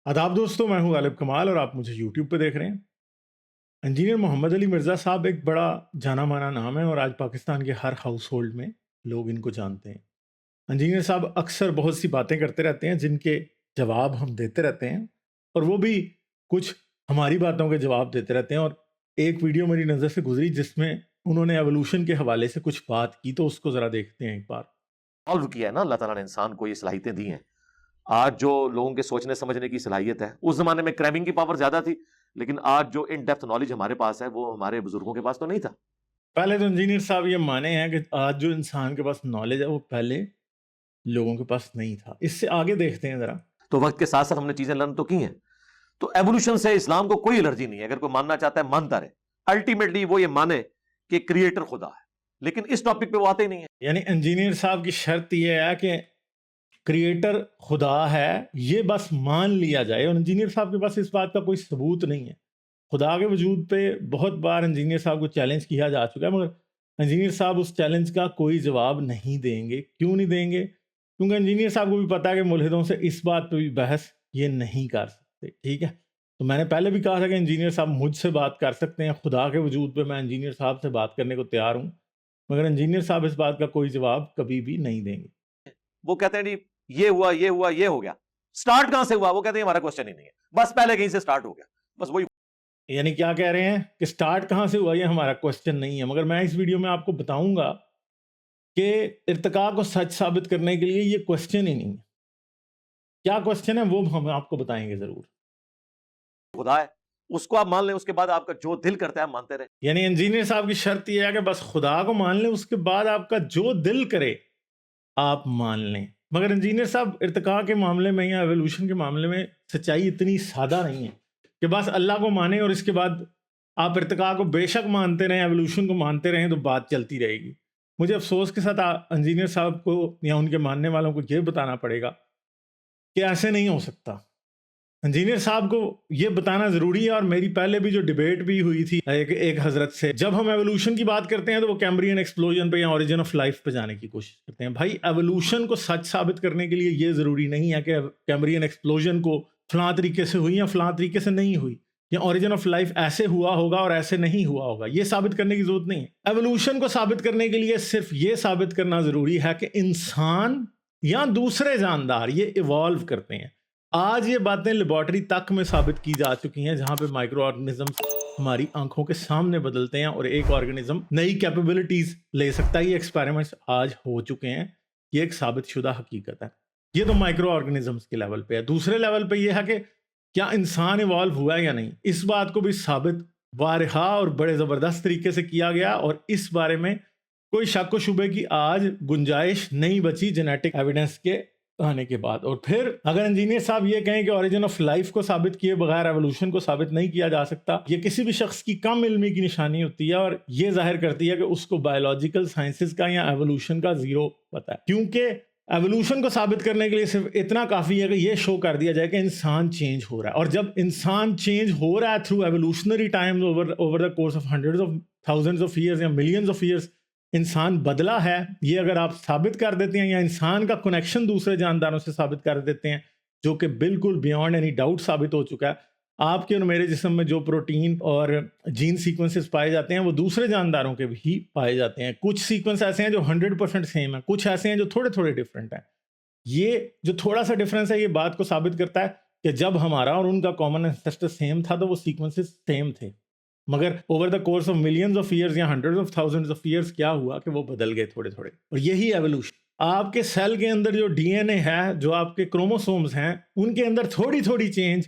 आदाब दोस्तों, मैं हूं गालिब कमाल और आप मुझे यूट्यूब पे देख रहे हैं। इंजीनियर मोहम्मद अली मिर्ज़ा साहब एक बड़ा जाना माना नाम है और आज पाकिस्तान के हर हाउस होल्ड में लोग इनको जानते हैं। इंजीनियर साहब अक्सर बहुत सी बातें करते रहते हैं जिनके जवाब हम देते रहते हैं और वो भी कुछ हमारी बातों के जवाब देते रहते हैं। और एक वीडियो मेरी नज़र से गुजरी जिसमें उन्होंने एवोल्यूशन के हवाले से कुछ बात की, तो उसको ज़रा देखते हैं एक बार। सॉल्व किया है ना, अल्लाह ताला ने इंसान को ये सलाहियतें दी हैं। आज जो लोगों के सोचने समझने की सलाहियत है, उस जमाने में क्रैबिंग की पावर ज्यादा थी, लेकिन आज जो इन डेप्थ नॉलेज हमारे पास है वो हमारे बुजुर्गों के पास तो नहीं था। पहले तो इंजीनियर साहब ये माने हैं कि आज जो इंसान के पास नॉलेज है वो पहले लोगों के पास नहीं था। इससे आगे देखते हैं ज़रा। तो वक्त के साथ साथ हमने चीजें लर्न तो की हैं। तो एवोल्यूशन से इस्लाम को कोई एलर्जी नहीं है, अगर कोई मानना चाहता है मानता रहे। अल्टीमेटली वो ये माने कि क्रिएटर खुदा है, लेकिन इस टॉपिक पे वो आते ही नहीं है। यानी इंजीनियर साहब की शर्त ये है कि क्रिएटर खुदा है, ये बस मान लिया जाए। और इंजीनियर साहब के पास इस बात का कोई सबूत नहीं है। खुदा के वजूद पे बहुत बार इंजीनियर साहब को चैलेंज किया जा चुका है, मगर इंजीनियर साहब उस चैलेंज का कोई जवाब नहीं देंगे। क्यों नहीं देंगे? क्योंकि इंजीनियर साहब को भी पता है कि मुल्हिदों से इस बात पे भी बहस ये नहीं कर सकते। ठीक है, तो मैंने पहले भी कहा था कि इंजीनियर साहब मुझसे बात कर सकते हैं। खुदा के वजूद पे मैं इंजीनियर साहब से बात करने को तैयार हूँ, मगर इंजीनियर साहब इस बात का कोई जवाब कभी भी नहीं देंगे। वो कहते हैं जी ये हुआ ये हुआ ये हो गया, स्टार्ट कहां से हुआ? वो कहते हैं हमारा क्वेश्चन ही नहीं है, बस पहले कहीं से स्टार्ट हो गया, बस वही। यानी क्या कह रहे हैं कि स्टार्ट कहाँ से हुआ ये हमारा क्वेश्चन नहीं है। मगर मैं इस वीडियो में आपको बताऊंगा कि इर्तिका को सच साबित करने के लिए ये क्वेश्चन ही नहीं है। क्या क्वेश्चन है वो हम आपको बताएंगे जरूर। खुदा है, उसको आप मान लें, उसके बाद आपका जो दिल करता है आप मानते रहे। यानी इंजीनियर साहब की शर्त यह है कि बस खुदा को मान लें, उसके बाद आपका जो दिल करे आप मान लें। मगर इंजीनियर साहब इर्तिका के मामले में या एवोल्यूशन के मामले में सच्चाई इतनी सादा नहीं है कि बस अल्लाह को माने और इसके बाद आप इर्तिका को बेशक मानते रहें, एवोल्यूशन को मानते रहें, तो बात चलती रहेगी। मुझे अफसोस के साथ इंजीनियर साहब को या उनके मानने वालों को ये बताना पड़ेगा कि ऐसे नहीं हो सकता। इंजीनियर साहब को ये बताना ज़रूरी है। और मेरी पहले भी जो डिबेट भी हुई थी एक हज़रत से, जब हम एवोल्यूशन की बात करते हैं तो वो कैम्ब्रियन एक्सप्लोजन पे या ओरिजिन ऑफ लाइफ पे जाने की कोशिश करते हैं। भाई, एवोल्यूशन को सच साबित करने के लिए ये ज़रूरी नहीं है कि कैम्ब्रियन एक्सप्लोजन को फलां तरीके से हुई या फलां तरीके से नहीं हुई, या ओरिजिन ऑफ लाइफ ऐसे हुआ होगा और ऐसे नहीं हुआ होगा। ये साबित करने की ज़रूरत नहीं है। एवोल्यूशन को साबित करने के लिए सिर्फ ये साबित करना ज़रूरी है कि इंसान या दूसरे जानदार ये इवॉल्व करते हैं। आज ये बातें लेबॉर्टरी तक में साबित की जा चुकी हैं, जहां पे माइक्रो ऑर्गेनिजम्स हमारी आंखों के सामने बदलते हैं और एक ऑर्गेनिज्म नई कैपेबिलिटीज ले सकता है। ये एक्सपेरिमेंट्स आज हो चुके हैं, ये एक साबित शुदा हकीकत है। ये तो माइक्रो ऑर्गेनिजम्स के लेवल पे है। दूसरे लेवल पे ये है कि क्या इंसान इवॉल्व हुआ है या नहीं, इस बात को भी साबित वारहा और बड़े ज़बरदस्त तरीके से किया गया। और इस बारे में कोई शक व शुबे की आज गुंजाइश नहीं बची जेनेटिक एविडेंस के आने के बाद। और फिर अगर इंजीनियर साहब ये कहें कि ओरिजिन ऑफ लाइफ को साबित किए बगैर एवोल्यूशन को साबित नहीं किया जा सकता, ये किसी भी शख्स की कम इल्मी की निशानी होती है और ये जाहिर करती है कि उसको बायोलॉजिकल साइंसेज का या एवोल्यूशन का जीरो पता है। क्योंकि एवोल्यूशन को साबित करने के लिए सिर्फ इतना काफ़ी है कि ये शो कर दिया जाए कि इंसान चेंज हो रहा है। और जब इंसान चेंज हो रहा है through evolutionary times over the course of hundreds of thousands of years या मिलियंस ऑफ ईयर्स, इंसान बदला है, ये अगर आप साबित कर देते हैं या इंसान का कनेक्शन दूसरे जानदारों से साबित कर देते हैं, जो कि बिल्कुल बियॉन्ड एनी डाउट साबित हो चुका है। आपके और मेरे जिस्म में जो प्रोटीन और जीन सीक्वेंसेस पाए जाते हैं वो दूसरे जानदारों के भी पाए जाते हैं। कुछ सीक्वेंस ऐसे हैं जो 100% सेम है, कुछ ऐसे हैं जो थोड़े थोड़े डिफरेंट हैं। ये जो थोड़ा सा डिफरेंस है ये बात को साबित करता है कि जब हमारा और उनका कॉमन एंसेस्टर सेम था तो वो सीक्वेंसेस सेम थे, मगर over the course of millions of years या hundreds of thousands of years क्या हुआ कि वो बदल गए थोड़े थोड़े। और यही एवोल्यूशन। आपके सेल के अंदर जो डीएनए है, जो आपके क्रोमोसोम्स हैं, उनके अंदर थोड़ी थोड़ी चेंज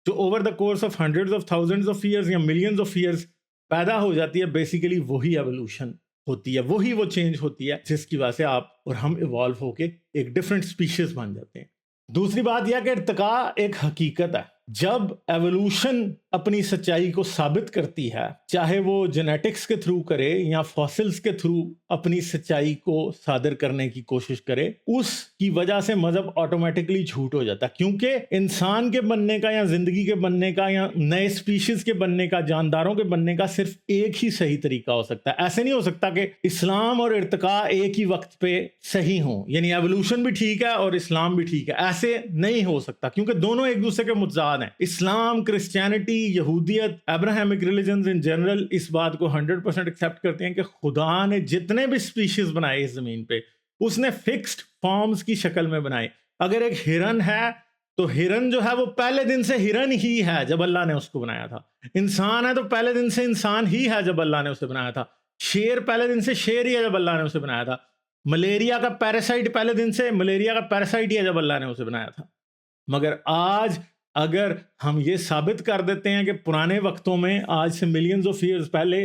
जो over the course of hundreds of thousands of years या मिलियंस ऑफ ईयर्स पैदा हो जाती है, बेसिकली वही एवोल्यूशन होती है, वही वो चेंज होती है जिसकी वजह से आप और हम इवॉल्व होके एक डिफरेंट स्पीशीज बन जाते हैं। दूसरी बात यह कि इर्तिका एक हकीकत है। जब एवोल्यूशन अपनी सच्चाई को साबित करती है, चाहे वो जेनेटिक्स के थ्रू करे या फॉसिल्स के थ्रू अपनी सच्चाई को सादर करने की कोशिश करे, उसकी वजह से मजहब ऑटोमेटिकली झूठ हो जाता है। क्योंकि इंसान के बनने का या जिंदगी के बनने का या नए स्पीशीज के बनने का, जानदारों के बनने का सिर्फ एक ही सही तरीका हो सकता है। ऐसे नहीं हो सकता कि इस्लाम और इर्तिका एक ही वक्त पे सही हो, यानी एवोल्यूशन भी ठीक है और इस्लाम भी ठीक है, ऐसे नहीं हो सकता, क्योंकि दोनों एक दूसरे के मुतजाद हैं। इस्लाम, क्रिश्चियनिटी, यहूदियत, अब्राहमिक रिलीजन्स इन जनरल इस बात को 100% एक्सेप्ट करते हैं कि खुदा ने जितने भी स्पीशीज बनाए इस जमीन पे, उसने फिक्स्ड फॉर्म्स की शक्ल में बनाए। अगर एक हिरन है तो हिरन जो है वो पहले दिन से हिरन ही है जब अल्लाह ने उसको बनाया था। इंसान है तो पहले दिन से इंसान ही है जब अल्लाह ने उसे बनाया था। शेर पहले दिन से शेर ही है जब अल्लाह ने उसे बनाया था। मलेरिया का पैरासाइट पहले दिन से मलेरिया का पैरासाइट ही है जब अल्लाह ने उसे बनाया था। मगर आज अगर हम ये साबित कर देते हैं कि पुराने वक्तों में, आज से मिलियंस ऑफ ईयर्स पहले,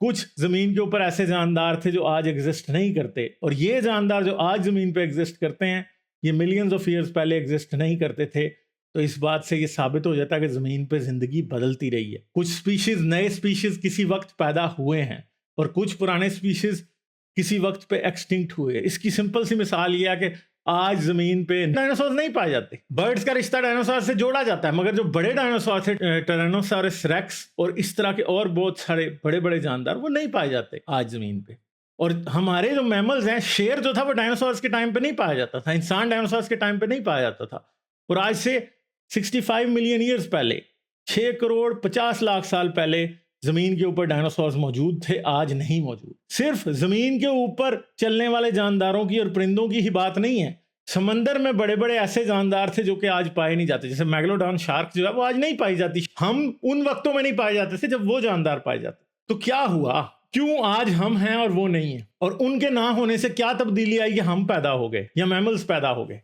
कुछ ज़मीन के ऊपर ऐसे जानदार थे जो आज एग्जिस्ट नहीं करते, और ये जानदार जो आज ज़मीन पे एग्जिस्ट करते हैं ये मिलियंस ऑफ ईयर्स पहले एग्जिस्ट नहीं करते थे, तो इस बात से ये साबित हो जाता है कि ज़मीन पे ज़िंदगी बदलती रही है। कुछ स्पीशीज़, नए स्पीशीज़ किसी वक्त पैदा हुए हैं और कुछ पुराने स्पीशीज़ किसी वक्त पे एक्सटिंक्ट हुए। इसकी सिंपल सी मिसाल ये है कि आज जमीन पे डायनासोर नहीं पाए जाते। बर्ड्स का रिश्ता डायनासोर से जोड़ा जाता है, मगर जो बड़े डायनासोर थे, टायरानोसॉरस रेक्स और इस तरह के और बहुत सारे बड़े बड़े जानदार, वो नहीं पाए जाते आज जमीन पे। और हमारे जो मैमल्स हैं, शेर जो था वो डायनासोर्स के टाइम पे नहीं पाया जाता था, इंसान डायनासोर्स के टाइम पे नहीं पाया जाता था। और आज से 65 मिलियन ईयर्स पहले, 6 करोड़ 50 लाख साल पहले जमीन के ऊपर डायनासोर्स मौजूद थे, आज नहीं मौजूद। सिर्फ जमीन के ऊपर चलने वाले जानदारों की और परिंदों की ही बात नहीं है, समंदर में बड़े बड़े ऐसे जानदार थे जो कि आज पाए नहीं जाते, जैसे मैग्लोडॉन शार्क जो है वो आज नहीं पाई जाती। हम उन वक्तों में नहीं पाए जाते थे जब वो जानदार पाए जाते। तो क्या हुआ, क्यों आज हम हैं और वो नहीं है, और उनके ना होने से क्या तब्दीली आई कि हम पैदा हो गए या मैमल्स पैदा हो गए।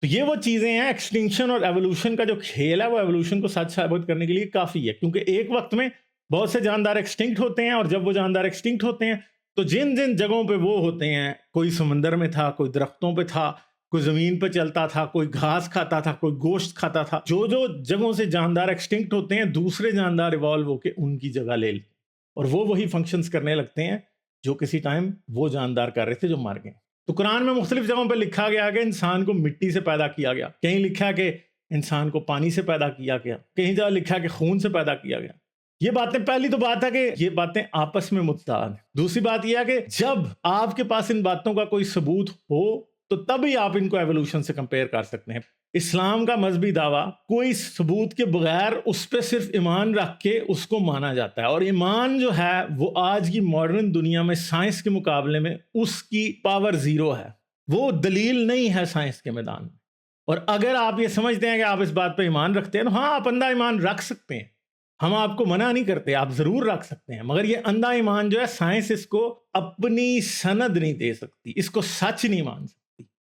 तो ये वो चीजें हैं। एक्सटिंक्शन और एवोल्यूशन का जो खेल है वो एवोल्यूशन को सच साबित करने के लिए काफी है, क्योंकि एक वक्त में बहुत से जानदार एक्सटिंक्ट होते हैं, और जब वो जानदार एक्सटिंक्ट होते हैं तो जिन जिन जगहों पे वो होते हैं, कोई समंदर में था, कोई दरख्तों पे था, कोई जमीन पे चलता था, कोई घास खाता था, कोई गोश्त खाता था, जो जो जगहों से जानदार एक्सटिंक्ट होते हैं, दूसरे जानदार इवॉल्व होकर उनकी जगह ले लेते, और वो वही फंक्शंस करने लगते हैं जो किसी टाइम वो जानदार कर रहे थे जो मर गए। तो कुरान में मुख्तलिफ जगहों पर लिखा गया कि इंसान को मिट्टी से पैदा किया गया, कहीं लिखा कि इंसान को पानी से पैदा किया गया, कहीं जगह लिखा कि खून से पैदा किया गया। ये बातें, पहली तो बात है कि ये बातें आपस में मुतज़ाद हैं। दूसरी बात यह है कि जब आपके पास इन बातों का कोई सबूत हो तो तभी आप इनको एवोल्यूशन से कंपेयर कर सकते हैं। इस्लाम का मजहबी दावा कोई सबूत के बगैर उस पर सिर्फ ईमान रख के उसको माना जाता है, और ईमान जो है वो आज की मॉडर्न दुनिया में साइंस के मुकाबले में उसकी पावर जीरो है, वो दलील नहीं है साइंस के मैदान में। और अगर आप ये समझते हैं कि आप इस बात पर ईमान रखते हैं तो हाँ, आप अंधा ईमान रख सकते हैं, हम आपको मना नहीं करते, आप जरूर रख सकते हैं, मगर ये अंधा ईमान जो है, साइंस इसको अपनी सनद नहीं दे सकती, इसको सच नहीं मान सकती।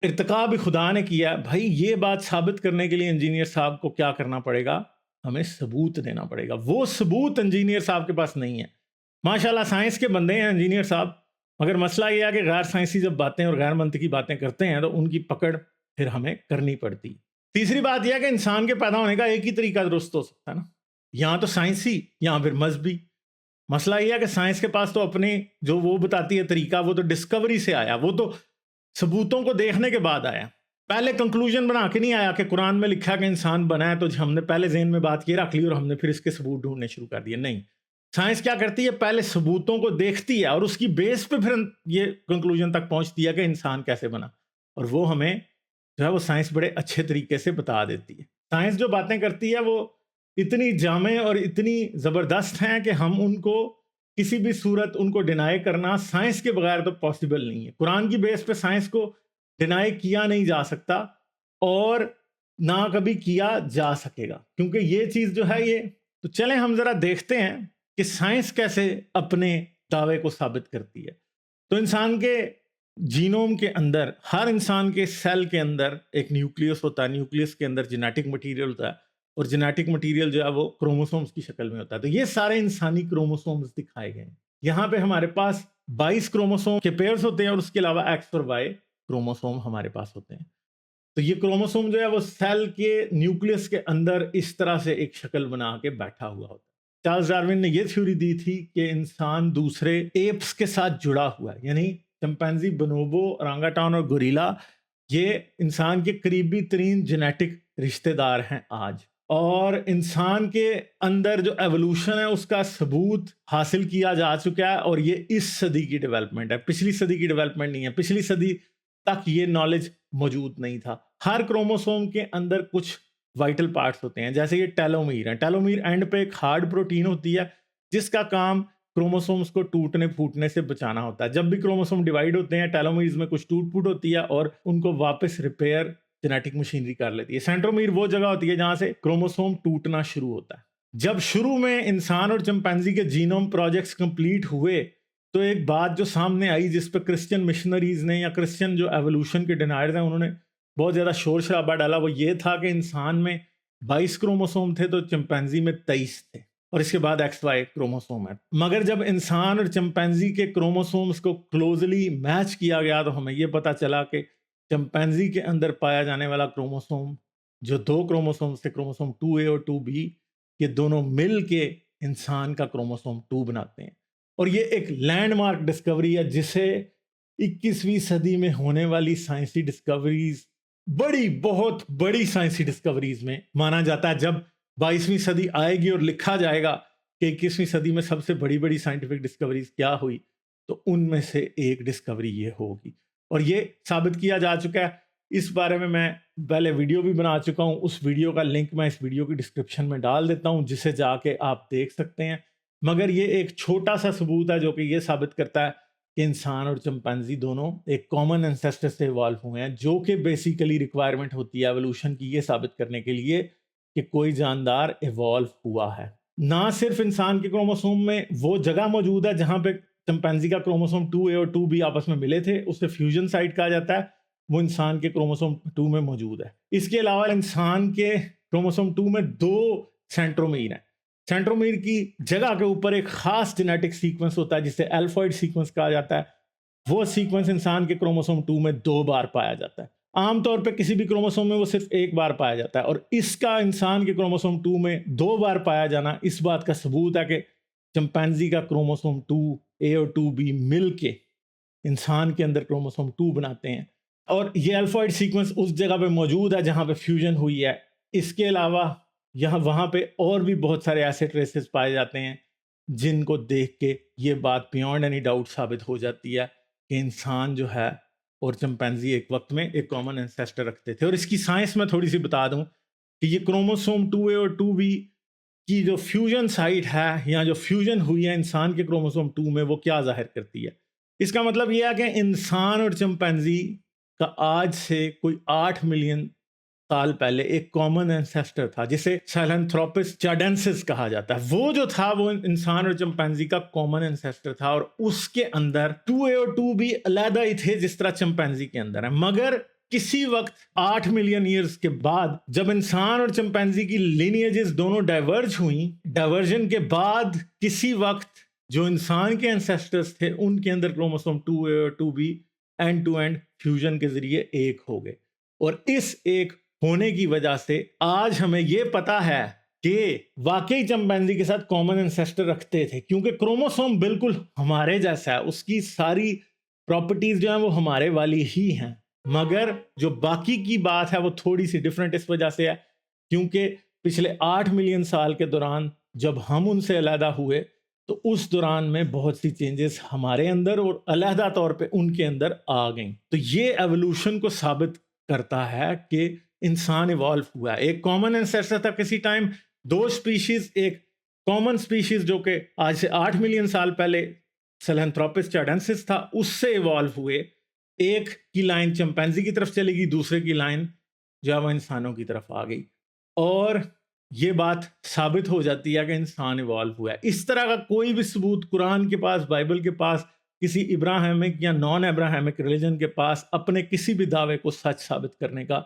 इर्तिका भी खुदा ने किया भाई। ये बात साबित करने के लिए इंजीनियर साहब को क्या करना पड़ेगा, हमें सबूत देना पड़ेगा। वो सबूत इंजीनियर साहब के पास नहीं है। माशाल्लाह साइंस के बंदे हैं इंजीनियर साहब, मगर मसला ये है कि गैर साइंसी जब बातें और गैर मंतकी बातें करते हैं तो उनकी पकड़ फिर हमें करनी पड़ती। तीसरी बात यह है कि इंसान के पैदा होने का एक ही तरीका दुरुस्त हो सकता है ना, या तो साइंसी या फिर मजहबी। मसला यह है कि साइंस के पास तो अपने जो वो बताती है तरीका, वो तो डिस्कवरी से आया, वो तो सबूतों को देखने के बाद आया। पहले कंक्लूजन बना के नहीं आया कि कुरान में लिखा कि इंसान बना है तो हमने पहले ज़हन में बात ये रख ली और हमने फिर इसके सबूत ढूंढने शुरू कर दिए। नहीं, साइंस क्या करती है, पहले सबूतों को देखती है और उसकी बेस पे फिर ये कंक्लूजन तक पहुंचती है कि इंसान कैसे बना, और वो हमें जो है वो साइंस बड़े अच्छे तरीके से बता देती है। साइंस जो बातें करती है वो इतनी जामे और इतनी ज़बरदस्त हैं कि हम उनको किसी भी सूरत उनको डिनाई करना साइंस के बगैर तो पॉसिबल नहीं है। कुरान की बेस पे साइंस को डिनाई किया नहीं जा सकता और ना कभी किया जा सकेगा, क्योंकि ये चीज़ जो है ये। तो चलें हम ज़रा देखते हैं कि साइंस कैसे अपने दावे को साबित करती है। तो इंसान के जीनोम के अंदर, हर इंसान के सेल के अंदर एक न्यूक्लियस होता है, न्यूक्लियस के अंदर जेनेटिक मटीरियल होता है, और जेनेटिक मटेरियल जो है वो क्रोमोसोम्स की शक्ल में होता है। तो ये सारे इंसानी क्रोमोसोम्स दिखाए गए हैं। यहाँ पे हमारे पास 22 क्रोमोसोम के पेयर्स होते हैं और उसके अलावा एक्स और वाई क्रोमोसोम हमारे पास होते हैं। तो ये क्रोमोसोम जो है वो सेल के न्यूक्लियस के अंदर इस तरह से एक शक्ल बना के बैठा हुआ होता है। चार्ल्स डार्विन ने ये थ्योरी दी थी कि इंसान दूसरे एप्स के साथ जुड़ा हुआ है, यानी चिंपैंजी, बोनोबो, ओरांगुटान और गोरिल्ला ये इंसान के करीबी तरीन जेनेटिक रिश्तेदार हैं आज। और इंसान के अंदर जो एवोल्यूशन है उसका सबूत हासिल किया जा चुका है, और ये इस सदी की डेवलपमेंट है, पिछली सदी की डेवलपमेंट नहीं है। पिछली सदी तक ये नॉलेज मौजूद नहीं था। हर क्रोमोसोम के अंदर कुछ वाइटल पार्ट्स होते हैं, जैसे ये टेलोमीर है। टेलोमीर एंड पे एक हार्ड प्रोटीन होती है जिसका काम क्रोमोसोम्स को टूटने फूटने से बचाना होता है। जब भी क्रोमोसोम डिवाइड होते हैं, टेलोमीर्स में कुछ टूट फूट होती है और उनको वापस रिपेयर जेनेटिक मशीनरी कर लेती है। सेंट्रोमीर वो जगह होती है जहां से क्रोमोसोम टूटना शुरू होता है। जब शुरू में इंसान और चिंपैंजी के जीनोम प्रोजेक्ट्स कंप्लीट हुए तो एक बात जो सामने आई, जिस पर क्रिश्चियन मिशनरीज ने या क्रिश्चियन जो एवोल्यूशन के डिनायर्स हैं उन्होंने बहुत ज़्यादा शोर शराबा डाला, वो ये था कि इंसान में 22 क्रोमोसोम थे तो चिंपैंजी में 23 थे, और इसके बाद XY क्रोमोसोम है। मगर जब इंसान और चिंपैंजी के क्रोमोसोम्स को क्लोजली मैच किया गया तो हमें यह पता चला कि चिंपैंजी के अंदर पाया जाने वाला क्रोमोसोम जो 2 क्रोमोसोम्स थे, क्रोमोसोम 2A और 2B, ये दोनों मिल के इंसान का क्रोमोसोम 2 बनाते हैं। और ये एक लैंडमार्क डिस्कवरी है जिसे 21वीं सदी में होने वाली साइंसी डिस्कवरीज, बहुत बड़ी साइंसी डिस्कवरीज में माना जाता है। जब 22वीं सदी आएगी और लिखा जाएगा कि 21वीं सदी में सबसे बड़ी बड़ी साइंटिफिक डिस्कवरीज क्या हुई, तो उनमें से एक डिस्कवरी ये होगी। और ये साबित किया जा चुका है। इस बारे में मैं पहले वीडियो भी बना चुका हूँ, उस वीडियो का लिंक मैं इस वीडियो की डिस्क्रिप्शन में डाल देता हूँ, जिसे जाके आप देख सकते हैं। मगर ये एक छोटा सा सबूत है जो कि ये साबित करता है कि इंसान और चिंपैंजी दोनों एक कॉमन एंसेस्टर से इवॉल्व हुए हैं, जो कि बेसिकली रिक्वायरमेंट होती है एवोल्यूशन की, ये साबित करने के लिए कि कोई जानदार इवॉल्व हुआ है। ना सिर्फ इंसान के क्रोमोसोम में वो जगह मौजूद है जहां पे चिंपैंजी का क्रोमोसोम 2A और 2B आपस में मिले थे, उसे फ्यूजन साइट कहा जाता है, वो इंसान के क्रोमोसोम 2 में मौजूद है। इसके अलावा इंसान के क्रोमोसोम 2 में 2 सेंट्रोमीर हैं। सेंट्रोमीर की जगह के ऊपर एक खास जेनेटिक सीक्वेंस होता है जिसे एल्फॉइड सीक्वेंस कहा जाता है। वो सीक्वेंस इंसान के क्रोमोसोम 2 में 2 बार पाया जाता है। आमतौर पे किसी भी क्रोमोसोम में वो सिर्फ 1 बार पाया जाता है, और इसका इंसान के क्रोमोसोम 2 में 2 बार पाया जाना इस बात का सबूत है कि चिंपैंजी का क्रोमोसोम 2A और 2B मिल के इंसान के अंदर क्रोमोसोम 2 बनाते हैं। और ये अल्फॉइड सीक्वेंस उस जगह पे मौजूद है जहां पे फ्यूजन हुई है। इसके अलावा यहाँ वहाँ पे और भी बहुत सारे ऐसे ट्रेसेस पाए जाते हैं जिनको देख के ये बात बियॉन्ड एनी डाउट साबित हो जाती है कि इंसान जो है और चिंपैंजी एक वक्त में एक कॉमन एंसेस्टर रखते थे। और इसकी साइंस में थोड़ी सी बता दूं कि ये क्रोमोसोम 2A और 2B की जो फ्यूजन साइट है या जो फ्यूजन हुई है इंसान के क्रोमोसोम 2 में, वो क्या जाहिर करती है। इसका मतलब यह है कि इंसान और चिंपैंजी का आज से कोई 8 मिलियन साल पहले एक कॉमन एंसेस्टर था जिसे सैहेलैंथ्रोपस चाडेंसिस कहा जाता है। वो जो था वो इंसान और चिंपैंजी का कॉमन एंसेस्टर था, और उसके अंदर 2A और 2B अलग ही थे जिस तरह चिंपैंजी के अंदर है। मगर किसी वक्त 8 मिलियन ईयर्स के बाद जब इंसान और चिंपैंजी की लिनिएजेस दोनों डाइवर्ज हुई, डाइवर्जन के बाद किसी वक्त जो इंसान के एंसेस्टर्स थे उनके अंदर क्रोमोसोम 2A और 2B and to and fusion के जरिए एक हो गए। और इस एक होने की वजह से आज हमें यह पता है कि वाकई चिंपैंजी के साथ कॉमन एंसेस्टर रखते थे, क्योंकि क्रोमोसोम बिल्कुल हमारे जैसा है, उसकी सारी प्रॉपर्टीज जो हैं वो हमारे वाली ही हैं। मगर जो बाकी की बात है वो थोड़ी सी डिफरेंट इस वजह से है क्योंकि पिछले 8 मिलियन साल के दौरान जब हम उनसे अलहदा हुए तो उस दौरान में बहुत सी चेंजेस हमारे अंदर और अलहदा तौर पे उनके अंदर आ गई। तो ये एवोल्यूशन को साबित करता है कि इंसान इवॉल्व हुआ है। एक कॉमन एंसेस्टर था किसी टाइम, 2 स्पीशीज, एक कॉमन स्पीशीज जो कि आज से 8 मिलियन साल पहले सैहेलैंथ्रोपस चाडेंसिस था, उससे इवॉल्व हुए। एक की लाइन चिंपैंजी की तरफ चलेगी, दूसरे की लाइन जो है वो इंसानों की तरफ आ गई, और ये बात साबित हो जाती है कि इंसान इवॉल्व हुआ है। इस तरह का कोई भी सबूत कुरान के पास, बाइबल के पास, किसी इब्राहिमिक या नॉन इब्राहिमिक रिलीजन के पास अपने किसी भी दावे को सच साबित करने का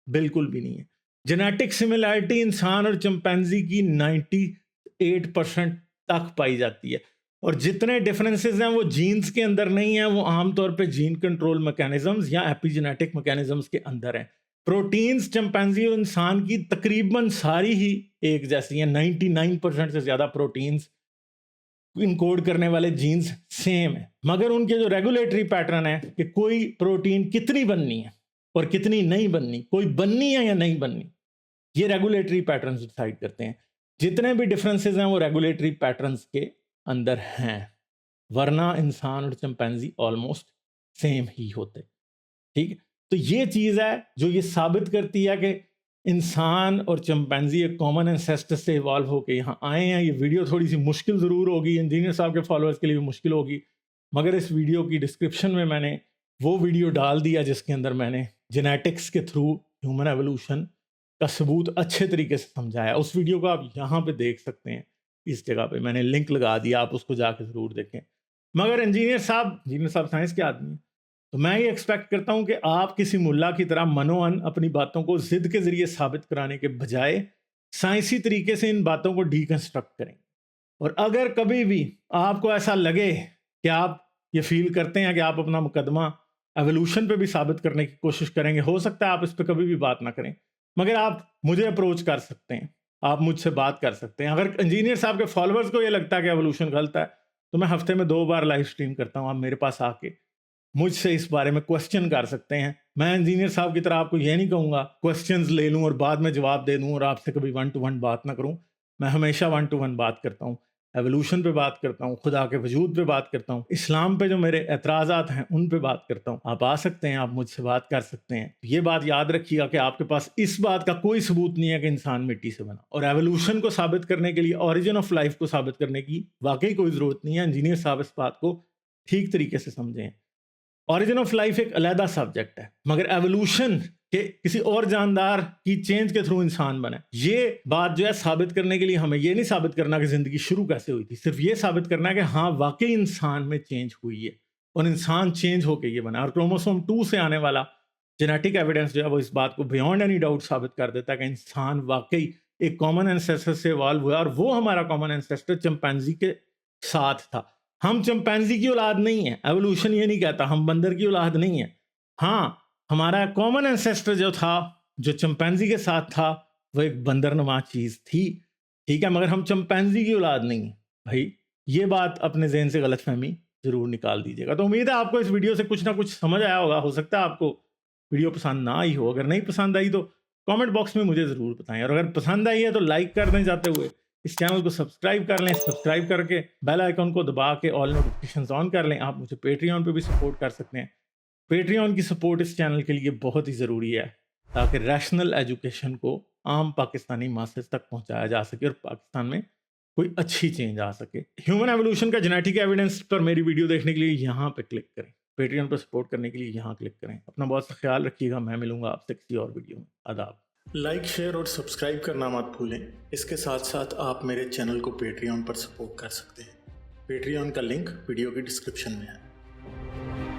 बिल्कुल भी नहीं है। जेनेटिक सिमिलैरिटी इंसान और चिंपैंजी की 98% तक पाई जाती है, और जितने डिफरेंसेस हैं वो जीन्स के अंदर नहीं है, वो आमतौर पे जीन कंट्रोल मैकेनिज्म्स या एपिजेनेटिक मैकेनिज्म्स के अंदर हैं। प्रोटीन्स चिंपैंजी और इंसान की तकरीबन सारी ही एक जैसी हैं। 99% से ज़्यादा प्रोटीन्स इनकोड करने वाले जीन्स सेम है, मगर उनके जो रेगुलेटरी पैटर्न है कि कोई प्रोटीन कितनी बननी है और कितनी नहीं बननी, कोई बननी है या नहीं बननी, ये रेगुलेटरी पैटर्न्स डिसाइड करते हैं। जितने भी डिफरेंसेस हैं वो रेगुलेटरी पैटर्न्स के अंदर हैं, वरना इंसान और चिंपैंजी ऑलमोस्ट सेम ही होते। ठीक है, तो ये चीज़ है जो ये साबित करती है कि इंसान और चिंपैंजी एक कॉमन एंसेस्टर से इवॉल्व होकर यहाँ आए हैं। ये वीडियो थोड़ी सी मुश्किल ज़रूर होगी, इंजीनियर साहब के फॉलोअर्स के लिए भी मुश्किल होगी, मगर इस वीडियो की डिस्क्रिप्शन में मैंने वो वीडियो डाल दिया जिसके अंदर मैंने जेनेटिक्स के थ्रू ह्यूमन एवोल्यूशन का सबूत अच्छे तरीके से समझाया। उस वीडियो को आप यहाँ पे देख सकते हैं, इस जगह पे मैंने लिंक लगा दिया, आप उसको जाके ज़रूर देखें। मगर इंजीनियर साहब साइंस के आदमी हैं, तो मैं ये एक्सपेक्ट करता हूँ कि आप किसी मुल्ला की तरह मनोअन अपनी बातों को ज़िद के ज़रिए साबित कराने के बजाय साइंसी तरीके से इन बातों को डीकंस्ट्रक्ट करें। और अगर कभी भी आपको ऐसा लगे कि आप ये फील करते हैं कि आप अपना मुकदमा एवोल्यूशन पे भी साबित करने की कोशिश करेंगे, हो सकता है आप इस पर कभी भी बात ना करें, मगर आप मुझे अप्रोच कर सकते हैं, आप मुझसे बात कर सकते हैं। अगर इंजीनियर साहब के फॉलोअर्स को ये लगता है कि एवोल्यूशन गलत है, तो मैं हफ्ते में 2 बार लाइव स्ट्रीम करता हूँ। आप मेरे पास आके मुझसे इस बारे में क्वेश्चन कर सकते हैं। मैं इंजीनियर साहब की तरह आपको ये नहीं कहूँगा क्वेश्चंस ले लूँ और बाद में जवाब दे दूँ और आपसे कभी 1 to 1 बात ना करूँ। मैं हमेशा 1 to 1 बात करता हूँ, एवोल्यूशन पे बात करता हूँ, खुदा के वजूद पे बात करता हूँ, इस्लाम पे जो मेरे एतराज़ात हैं उन पे बात करता हूँ। आप आ सकते हैं, आप मुझसे बात कर सकते हैं। ये बात याद रखिएगा कि आपके पास इस बात का कोई सबूत नहीं है कि इंसान मिट्टी से बना, और एवोल्यूशन को साबित करने के लिए, ओरिजिन ऑफ लाइफ को साबित करने की वाकई कोई ज़रूरत नहीं है। इंजीनियर साहब इस बात को ठीक तरीके से समझें। ओरिजिन ऑफ लाइफ एक अलहदा सब्जेक्ट है, मगर एवोल्यूशन के किसी और जानदार की चेंज के थ्रू इंसान बने, ये बात जो है साबित करने के लिए हमें ये नहीं साबित करना कि ज़िंदगी शुरू कैसे हुई थी, सिर्फ ये साबित करना है कि हाँ वाकई इंसान में चेंज हुई है और इंसान चेंज होकर ये बना। और क्रोमोसोम 2 से आने वाला जेनेटिक एविडेंस जो है वो इस बात को बियॉन्ड एनी डाउट साबित कर देता है कि इंसान वाकई एक कॉमन एंसेस्टर से इवॉल्व हुआ, और वो हमारा कॉमन एंसेस्टर चिंपैंजी के साथ था। हम चिंपैंजी की औलाद नहीं है, एवोल्यूशन ये नहीं कहता हम बंदर की औलाद नहीं है। हाँ, हमारा कॉमन एंसेस्टर जो था, जो चिंपैंजी के साथ था, वो एक बंदरनुमा चीज़ थी, ठीक है, मगर हम चिंपैंजी की औलाद नहीं है। भाई ये बात अपने जहन से गलतफहमी ज़रूर निकाल दीजिएगा। तो उम्मीद है आपको इस वीडियो से कुछ ना कुछ समझ आया होगा। हो सकता है आपको वीडियो पसंद ना आई हो, अगर नहीं पसंद आई तो कमेंट बॉक्स में मुझे ज़रूर बताएं, और अगर पसंद आई है तो लाइक कर दें जाते हुए, इस चैनल को सब्सक्राइब कर लें, सब्सक्राइब करके बेल आइकन को दबा के ऑल नोटिफिकेशंस ऑन कर लें। आप मुझे पेट्रियन पे भी सपोर्ट कर सकते हैं। पेट्रियन की सपोर्ट इस चैनल के लिए बहुत ही ज़रूरी है, ताकि रैशनल एजुकेशन को आम पाकिस्तानी मासेस तक पहुंचाया जा सके और पाकिस्तान में कोई अच्छी चेंज आ सके। ह्यूमन एवोल्यूशन का जेनेटिक एविडेंस पर मेरी वीडियो देखने के लिए यहाँ पे क्लिक करें, पेट्रियन पर सपोर्ट करने के लिए यहाँ क्लिक करें। अपना बहुत सा ख्याल रखिएगा। मैं मिलूंगा आपसे किसी और वीडियो में। आदाब। लाइक, शेयर और सब्सक्राइब करना मत भूलें। इसके साथ साथ आप मेरे चैनल को पेट्रियन पर सपोर्ट कर सकते हैं। पेट्रियन का लिंक वीडियो की डिस्क्रिप्शन में है।